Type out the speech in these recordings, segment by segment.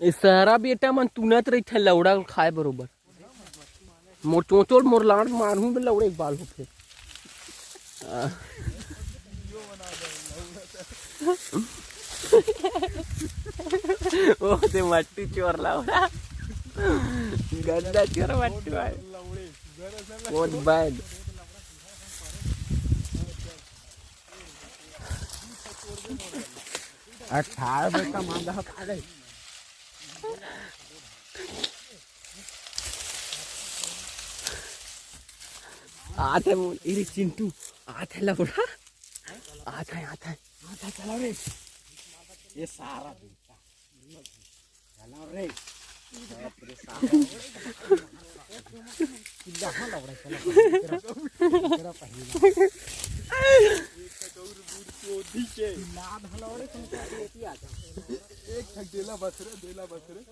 सारा बेटा मन तुनत रही थे लौड़ा खाए बरोबर मोर चोचोर मोर लाड़ मारू में लौड़े एक बाल होके ओ ते मट्टी चोर लौड़ा गंदा चोर मट्टी भाई बहुत बैड अठारह बेटा मांगा खा आते इरे चिंटू आते लौड़ा आते चलो रे ये सारा बेटा चलो रे देला बस रे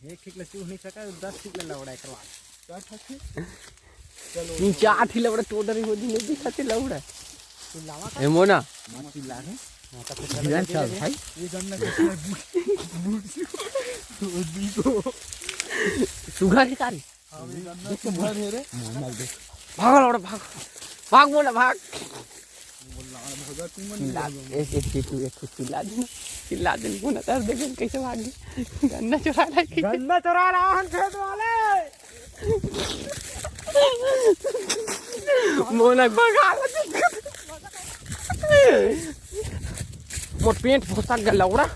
एक ठीक ले चूह नहीं सका 10 ठीक ले लौड़ा करवा चलो 3-4 ही लौड़ा टोडर हो दी नहीं दिखाते लौड़ा ए मोना मत ला रे ध्यान चल भाई ये गन्ना बूट को सुगा रे कारी देख भर है रे भाग लौड़ा भाग मोना भाग भगा तू मन एक चिल्ला दे मोना तर देख कैसे भागी गन्ना चुरा रहा है खेत वाले मोना भगा मोर पेंट भोसा गल लौड़ा